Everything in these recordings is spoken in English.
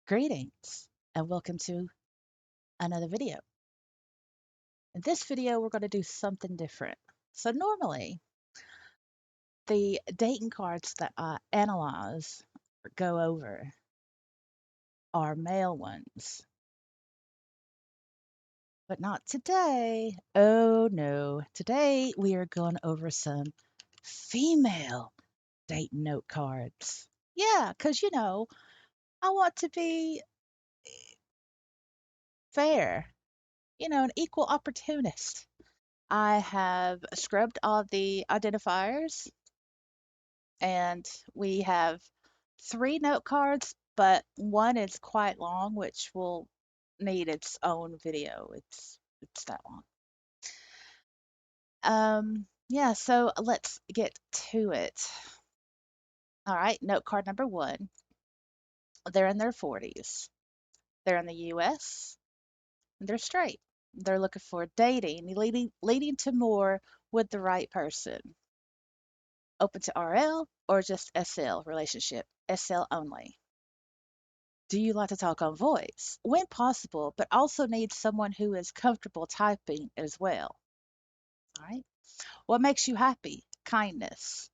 Greetings and welcome to another video. In this video, we're going to do something different. So normally, the dating cards that I analyze or go over are male ones, but not today. Oh no, today we are going over some female dating note cards. Yeah, because I want to be fair, an equal opportunist. I have scrubbed all the identifiers and we have three note cards, but one is quite long, which will need its own video. It's that long. Yeah, so let's get to it. All right, note card number one. They're in their 40s. They're in the US and they're straight. They're looking for dating, leading to more with the right person. Open to RL or just SL relationship, SL only. Do you like to talk on voice? When possible, but also need someone who is comfortable typing as well. All right. What makes you happy? Kindness.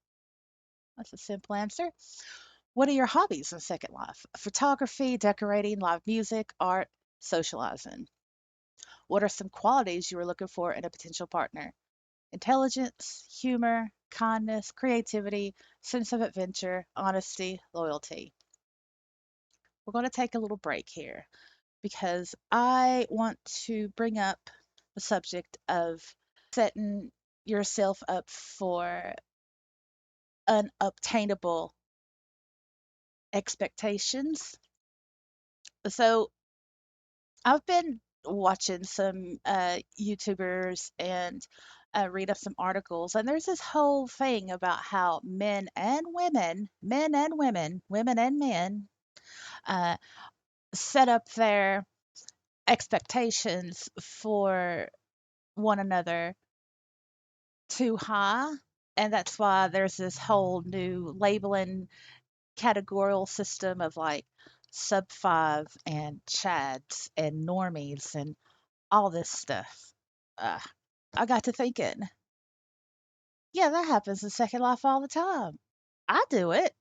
That's a simple answer. What are your hobbies in Second Life? Photography, decorating, live music, art, socializing. What are some qualities you are looking for in a potential partner? Intelligence, humor, kindness, creativity, sense of adventure, honesty, loyalty. We're going to take a little break here because I want to bring up the subject of setting yourself up for unobtainable expectations. So I've been watching some YouTubers and read up some articles, and there's this whole thing about how men and women, women and men, uh, set up their expectations for one another too high. And that's why there's this whole new labeling categorical system of like sub five and chads and normies and all this stuff. Uh, I got to thinking, yeah, that happens in Second Life all the time. I do it.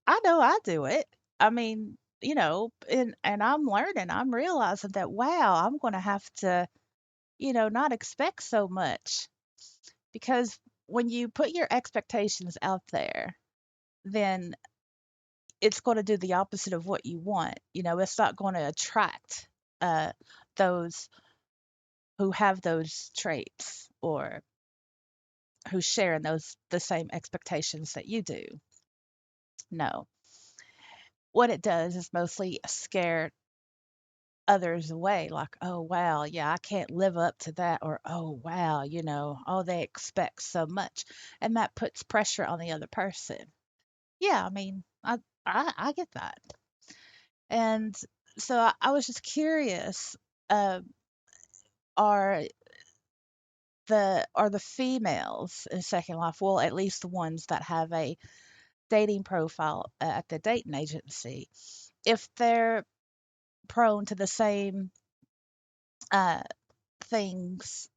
I know I do it. I mean, and I'm learning, I'm realizing that, wow, I'm going to have to, not expect so much because when you put your expectations out there, then it's going to do the opposite of what you want. It's not going to attract uh, those who have those traits or who share in those the same expectations that you do. No. What it does is mostly scare others away, like, oh wow, yeah, I can't live up to that, or oh wow, oh, they expect so much. And that puts pressure on the other person. Yeah, I mean, I get that. And so I was just curious, uh, are the females in Second Life, well, at least the ones that have a dating profile at the dating agency, if they're prone to the same uh, things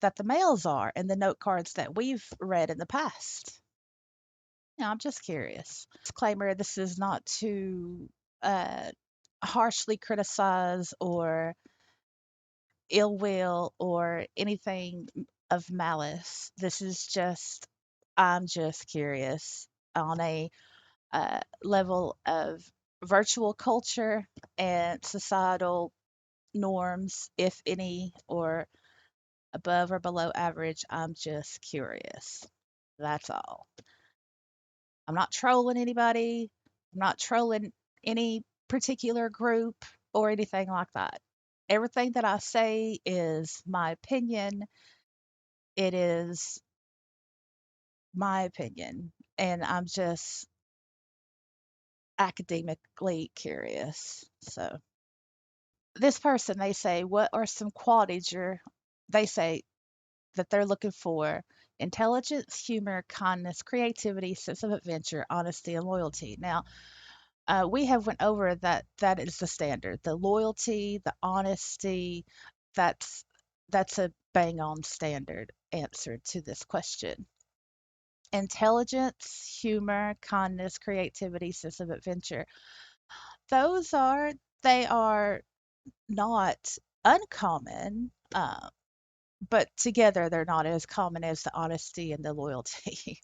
that the males are in the note cards that we've read in the past. I'm just curious. Disclaimer: this is not to uh, harshly criticize or ill will or anything of malice. This is just, I'm just curious on a level of virtual culture and societal norms, if any, or above or below average. I'm just curious. That's all. I'm not trolling anybody. I'm not trolling any particular group or anything like that. Everything that I say is my opinion. It is my opinion. And I'm just academically curious. So, this person, they say, what are some qualities they say that they're looking for? Intelligence, humor, kindness, creativity, sense of adventure, honesty, and loyalty. Now, We have went over that that is the standard. The loyalty, the honesty, that's that's a bang on standard answer to this question. Intelligence, humor, kindness, creativity, sense of adventure. Those are they are not uncommon, but together they're not as common as the honesty and the loyalty.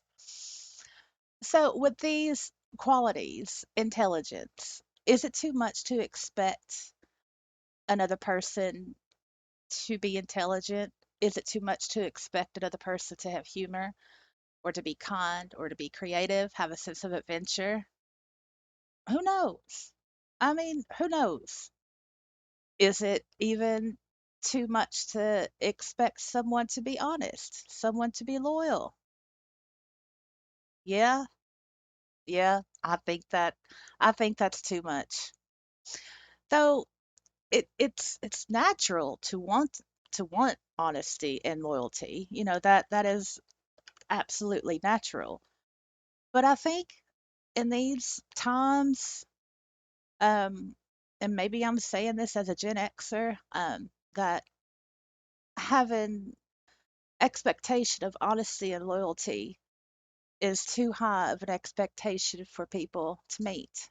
So, with these qualities, intelligence, is it too much to expect another person to be intelligent? Is it too much to expect another person to have humor or to be kind or to be creative, have a sense of adventure? Who knows? I mean, who knows? Is it even too much to expect someone to be honest, someone to be loyal? Yeah, yeah, I think that's too much. Though it's natural to want honesty and loyalty. You know, that is absolutely natural. But I think in these times, um, and maybe I'm saying this as a Gen Xer, that having expectation of honesty and loyalty is too high of an expectation for people to meet.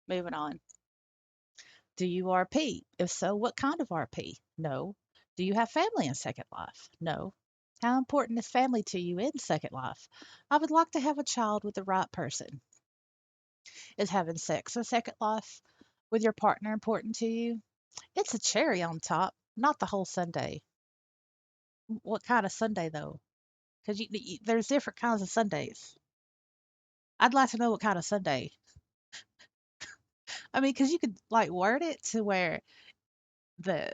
Moving on. Do you RP? If so, what kind of RP? No. Do you have family in Second Life? No. How important is family to you in Second Life? I would like to have a child with the right person. Is having sex in Second Life with your partner important to you? It's a cherry on top, not the whole sundae. What kind of sundae though? Because there's different kinds of sundaes. I'd like to know what kind of sundae. I mean, because you could like word it to where the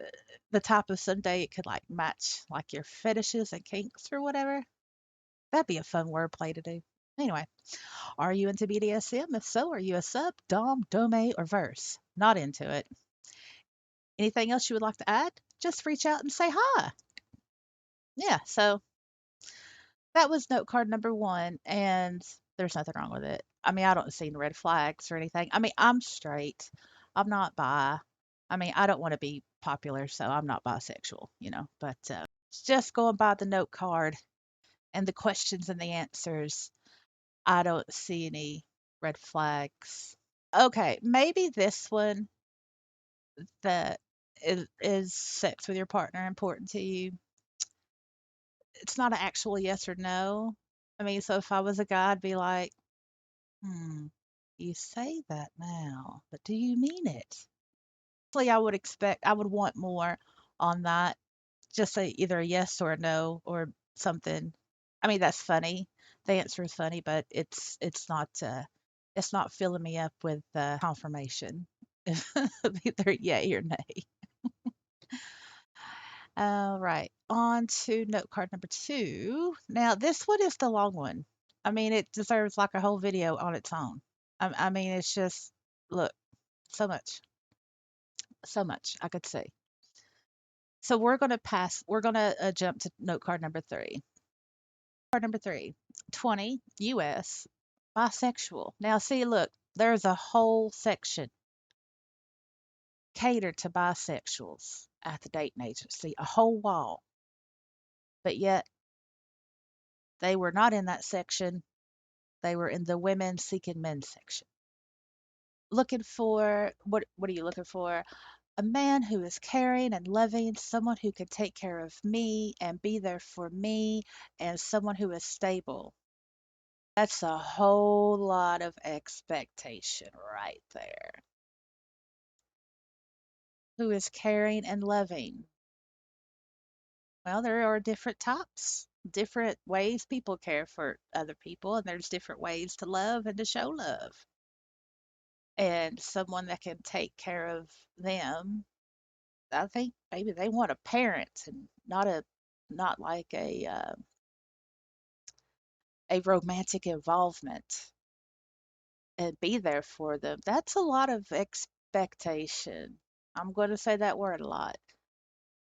the type of sundae it could like match like your fetishes and kinks or whatever. That'd be a fun wordplay to do. Anyway, are you into BDSM? If so, are you a sub, dom, dome, or verse? Not into it. Anything else you would like to add? Just reach out and say hi. Yeah, so that was note card number one, and there's nothing wrong with it. I mean, I don't see any red flags or anything. I mean, I'm straight. I'm not bi. I mean, I don't want to be popular, so I'm not bisexual, you know, but just going by the note card and the questions and the answers, I don't see any red flags. Okay, maybe this one that is sex with your partner important to you? It's not an actual yes or no. I mean, so if I was a guy, I'd be like, hmm, you say that now, but do you mean it? Actually, I would want more on that. Just say either a yes or a no or something. I mean, that's funny. The answer is funny, but it's not filling me up with confirmation of either yay or nay. All right, on to note card number two. Now, this one is the long one. I mean, it deserves like a whole video on its own. I mean, it's just, look, so much, so much I could say. So we're going to jump to note card number three. Card number three, 20, US, bisexual. Now, see, look, there's a whole section catered to bisexuals at the dating agency, a whole wall. But yet, they were not in that section. They were in the women seeking men section. Looking for what are you looking for? A man who is caring and loving, someone who can take care of me and be there for me, and someone who is stable. That's a whole lot of expectation right there. Who is caring and loving? Well, there are different types, different ways people care for other people, and there's different ways to love and to show love. And someone that can take care of them, I think maybe they want a parent and not like a romantic involvement and be there for them. That's a lot of expectation. I'm going to say that word a lot.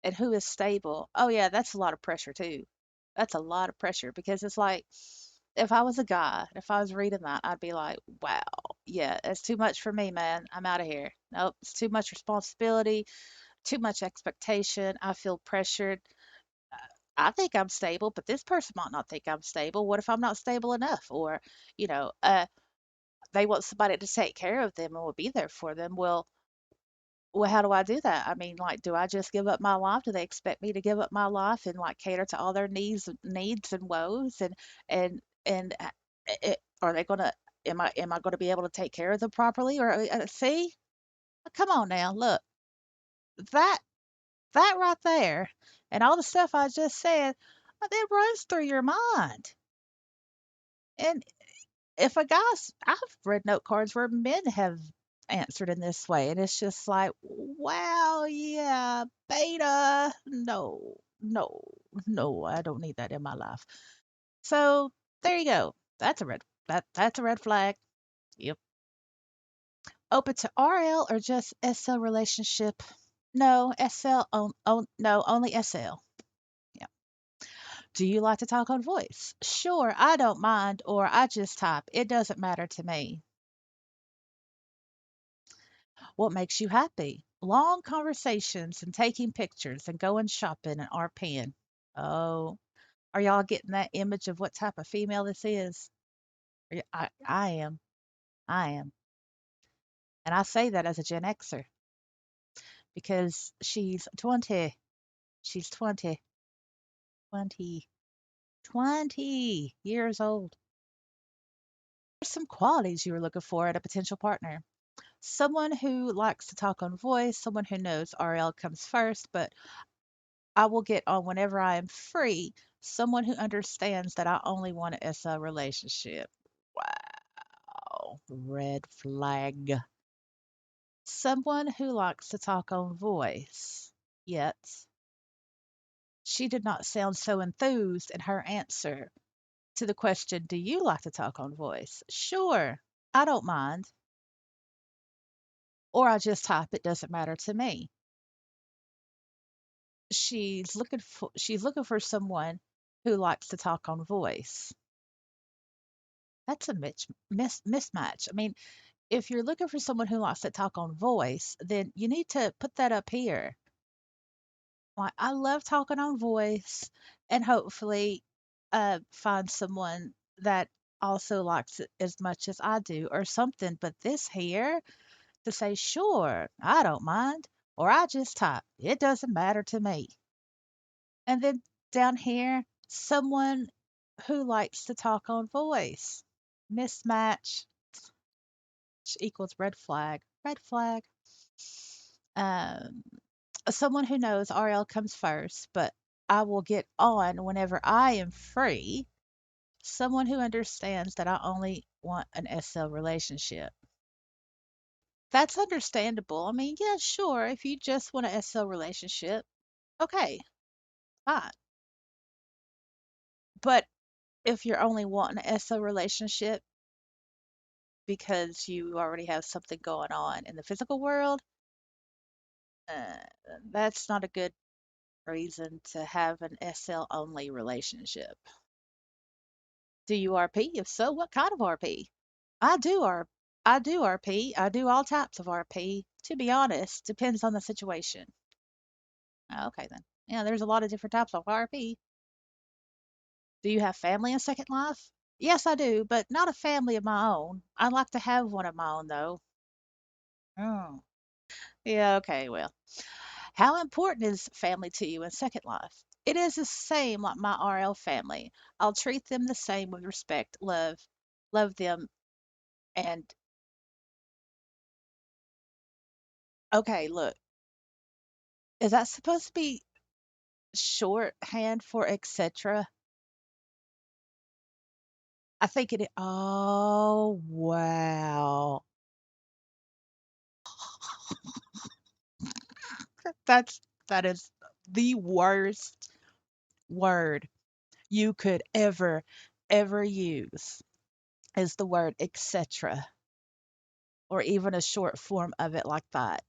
And who is stable? Oh yeah, that's a lot of pressure too. That's a lot of pressure because it's like if I was a guy, if I was reading that, I'd be like, wow. Yeah, it's too much for me, man. I'm out of here. Nope, it's too much responsibility, too much expectation. I feel pressured. Uh, I think I'm stable, but this person might not think I'm stable. What if I'm not stable enough? Or, you know, they want somebody to take care of them and will be there for them. Well, how do I do that? I mean, like, do I just give up my life? Do they expect me to give up my life and like cater to all their needs and woes? And are they gonna? Am I gonna be able to take care of them properly? Or see, come on now, look that that right there, and all the stuff I just said, it runs through your mind. And if a guy's, I've read note cards where men have answered in this way, and it's just like, wow, yeah, beta, no, no, no, I don't need that in my life. So there you go. That's a red flag. Yep. Open to RL or just SL relationship? No, SL. No, only SL. Yeah. Do you like to talk on voice? Sure, I don't mind, or I just type. It doesn't matter to me. What makes you happy? Long conversations and taking pictures and going shopping and RPing. Oh, are y'all getting that image of what type of female this is? I am. I am. And I say that as a Gen Xer because she's 20. She's 20, 20, 20 years old. What are some qualities you were looking for in a potential partner? Someone who likes to talk on voice, someone who knows RL comes first, but I will get on whenever I am free. Someone who understands that I only want an SL relationship. Wow. Red flag. Someone who likes to talk on voice. Yet, she did not sound so enthused in her answer to the question, do you like to talk on voice? Sure, I don't mind. Or I just type, it doesn't matter to me. She's looking for someone who likes to talk on voice. That's a mismatch. I mean, if you're looking for someone who likes to talk on voice, then you need to put that up here. Like, I love talking on voice, and hopefully, find someone that also likes it as much as I do, or something. But this here to say, sure, I don't mind, or I just type, it doesn't matter to me. And then down here, someone who likes to talk on voice. Mismatch equals red flag. Red flag. Um, someone who knows RL comes first, but I will get on whenever I am free. Someone who understands that I only want an SL relationship. That's understandable. I mean, yeah, sure. If you just want an SL relationship, okay, fine. But if you're only wanting an SL relationship because you already have something going on in the physical world, uh, that's not a good reason to have an SL only relationship. Do you RP? If so, what kind of RP? I do R I do RP. I do all types of RP. To be honest, depends on the situation. Okay then. Yeah, there's a lot of different types of RP. Do you have family in Second Life? Yes, I do, but not a family of my own. I'd like to have one of my own though. Oh. Yeah, okay, well. How important is family to you in Second Life? It is the same like my RL family. I'll treat them the same with respect, love them, and okay, look, is that supposed to be shorthand for etc.? I think it. Oh, wow. That is the worst word you could ever use is the word etc. or even a short form of it like that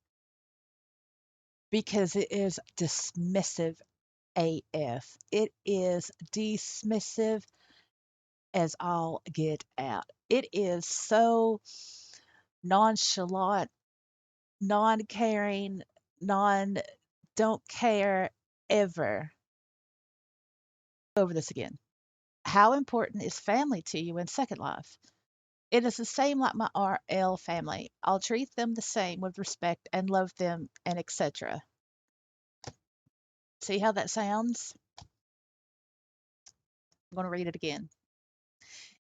because it is dismissive AF. It is dismissive as all get out. It is so. nonchalant, non-caring, non don't care ever. Over this again. How important is family to you in Second Life? It is the same like my RL family. I'll treat them the same with respect and love them and etc. See how that sounds? I'm going to read it again.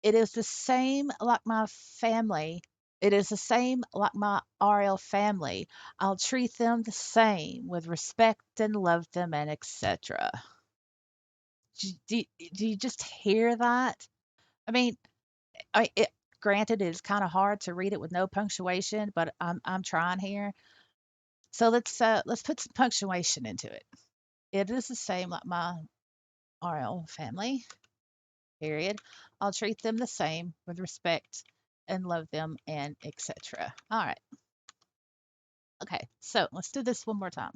It is the same like my family. It is the same like my RL family. I'll treat them the same with respect and love them and etc. Do you just hear that? I mean, granted, it's kind of hard to read it with no punctuation, but I'm trying here. So let's put some punctuation into it. It is the same like my RL family. Period. I'll treat them the same with respect and love them and etc. All right. Okay. So let's do this one more time.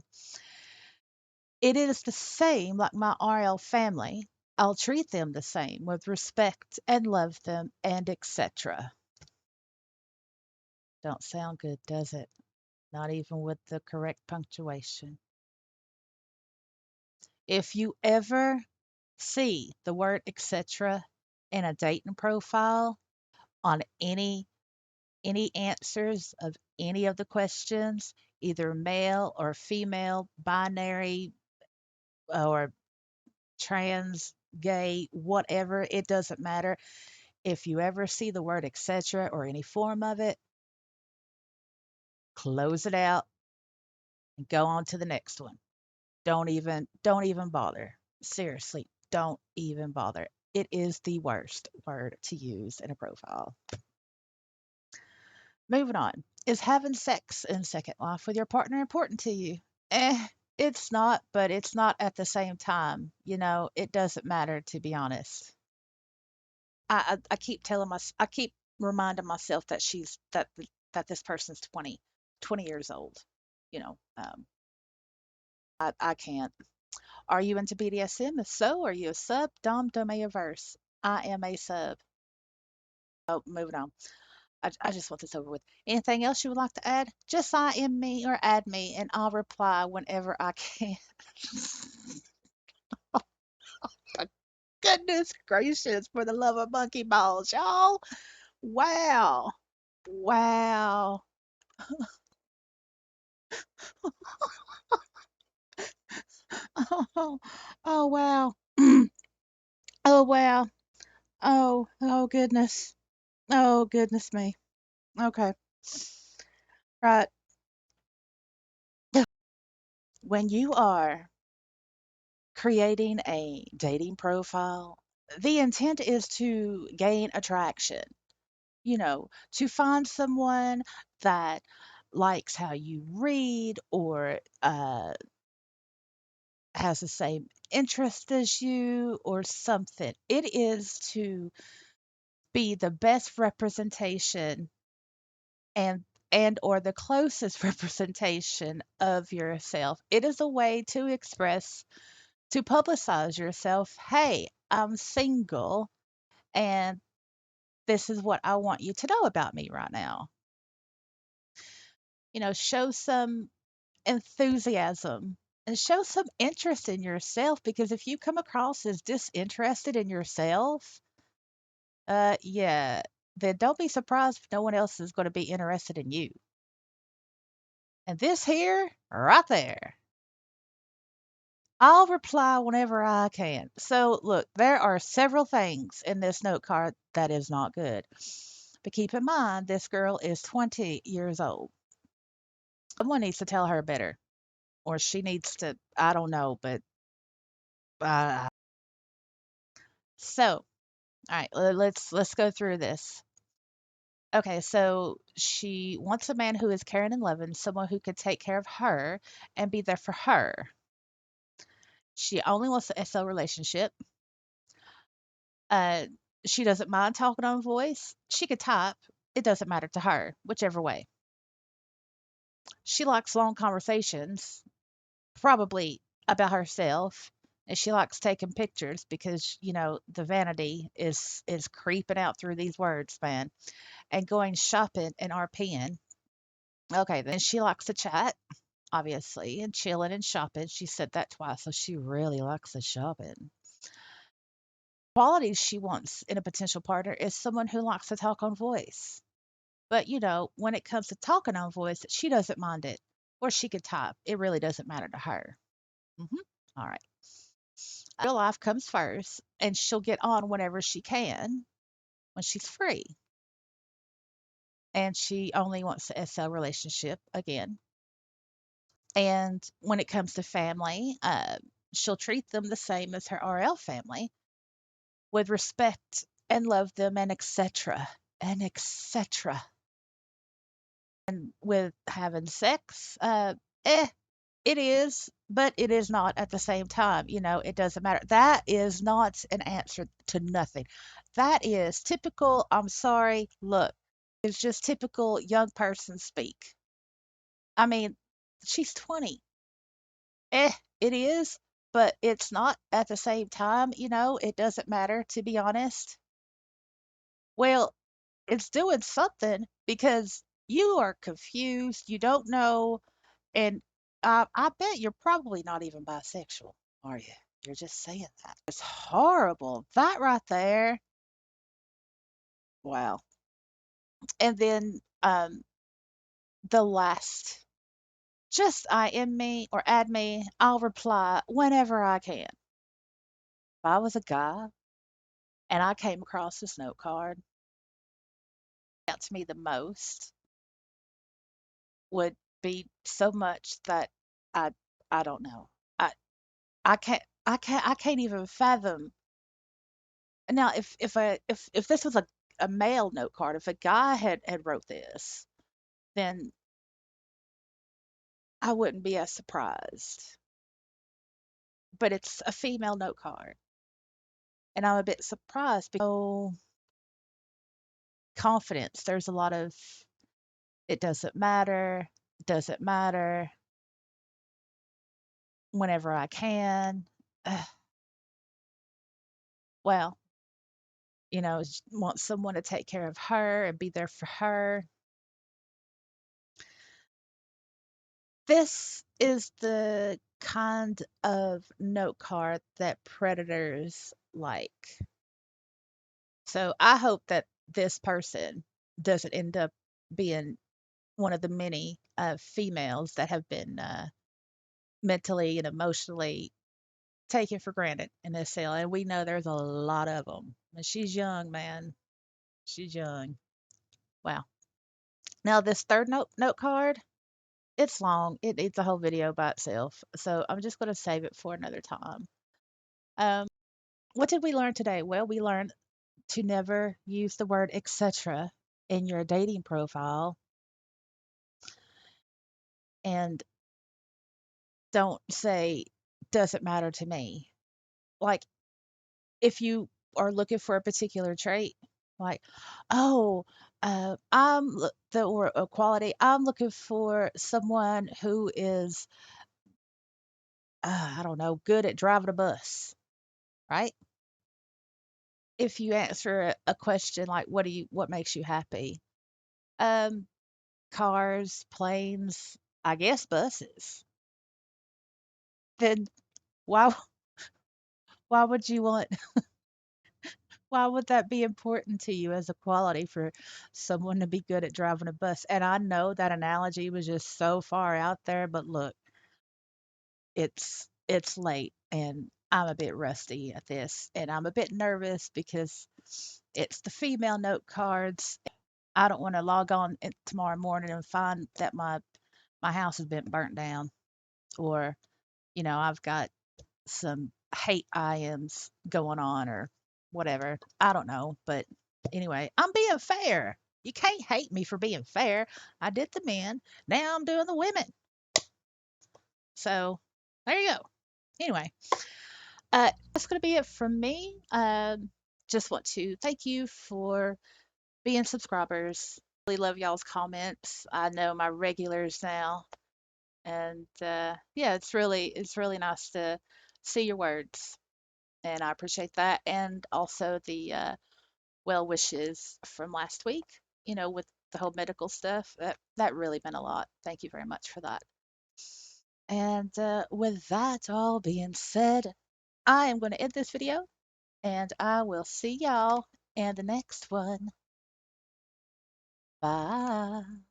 It is the same like my RL family. I'll treat them the same with respect and love them and etc. Don't sound good, does it? Not even with the correct punctuation. If you ever see the word etc. in a dating profile on any answers of any of the questions, either male or female, binary or trans, gay, whatever, it doesn't matter. If you ever see the word etc. or any form of it, close it out and go on to the next one. Don't even bother. Seriously, don't even bother. It is the worst word to use in a profile. Moving on. Is having sex in Second Life with your partner important to you? It's not, but it's not at the same time. It doesn't matter to be honest. I keep I keep reminding myself that that this person's 20 years old. I can't. Are you into BDSM? If so, are you a sub, dom, domain-averse? I am a sub. Oh, moving on. I just want this over with. Anything else you would like to add? Just IM me or add me, and I'll reply whenever I can. Goodness gracious, for the love of monkey balls, y'all. Wow. Wow. Oh, oh wow. Oh wow. Oh goodness. Oh goodness me. Okay. Right. When you are creating a dating profile, the intent is to gain attraction, to find someone that likes how you read or has the same interest as you or something. It is to be the best representation and or the closest representation of yourself. It is a way to express, to publicize yourself. Hey, I'm single and this is what I want you to know about me right now. Show some enthusiasm and show some interest in yourself, because if you come across as disinterested in yourself, yeah, then don't be surprised if no one else is going to be interested in you. And this here, right there, I'll reply whenever I can. So, look, there are several things in this note card that is not good. But keep in mind, this girl is 20 years old. Someone needs to tell her better, or she needs to, I don't know, but uh, so, all right, let's go through this. Okay, so she wants a man who is caring and loving, someone who can take care of her and be there for her. She only wants the SL relationship. Uh, she doesn't mind talking on voice. She could type. It doesn't matter to her, whichever way. She likes long conversations, probably about herself and she likes taking pictures because, the vanity is creeping out through these words, man, and going shopping and RPing. Okay, then she likes to chat, obviously, and chilling and shopping. She said that twice, so she really likes the shopping. Qualities she wants in a potential partner is someone who likes to talk on voice. But, when it comes to talking on voice, she doesn't mind it. Or she could type. It really doesn't matter to her. hmm All right. Real life comes first, and she'll get on whenever she can, when she's free. And she only wants the SL relationship again. And when it comes to family, she'll treat them the same as her RL family with respect and love them and etc. and etc. And with having sex, eh, it is, but it is not at the same time. It doesn't matter. That is not an answer to nothing. That is typical. I'm sorry. Look, it's just typical young person speak. I mean, she's 20. Eh, it is, but it's not at the same time. It doesn't matter, to be honest. Well, it's doing something because you are confused. You don't know. And I bet you're probably not even bisexual, are you? You're just saying that. It's horrible. That right there. Wow. And then the last, just IM me or add me. I'll reply whenever I can. If I was a guy and I came across this note card, out to me the most would be so much that I I don't know. I I can't even fathom. Now, if this was a male note card, if a guy had wrote this, then I wouldn't be as surprised. But it's a female note card, and I'm a bit surprised because confidence. There's a lot of it doesn't matter whenever I can. Ugh, well, want someone to take care of her and be there for her. This is the kind of note card that predators like. So I hope that this person doesn't end up being one of the many females that have been mentally and emotionally taken for granted in this sale. And we know there's a lot of them. And she's young, man. She's young. Wow. Now this third note card, it's long. It needs a whole video by itself. So I'm just going to save it for another time. Um, what did we learn today? Well, we learned to never use the word etc. in your dating profile, and don't say doesn't matter to me. Like if you are looking for a particular trait, like, oh, the or a quality, I'm looking for someone who is, I don't know, good at driving a bus, right? If you answer a question like, what makes you happy? Um, cars, planes, I guess buses. Then why why would you want why would that be important to you as a quality for someone to be good at driving a bus? And I know that analogy was just so far out there, but look, it's late and I'm a bit rusty at this and I'm a bit nervous because it's the female note cards. I don't want to log on tomorrow morning and find that my house has been burnt down, or I've got some hate IMs going on or whatever. I don't know. But anyway, I'm being fair. You can't hate me for being fair. I did the men. Now I'm doing the women. So there you go. Anyway, that's going to be it from me. Just want to thank you for being subscribers. Really love y'all's comments. I know my regulars now. And yeah, it's really nice to see your words, and I appreciate that. And also the well wishes from last week, with the whole medical stuff. That really meant a lot. Thank you very much for that. And with that all being said, I am going to end this video, and I will see y'all in the next one. Bye.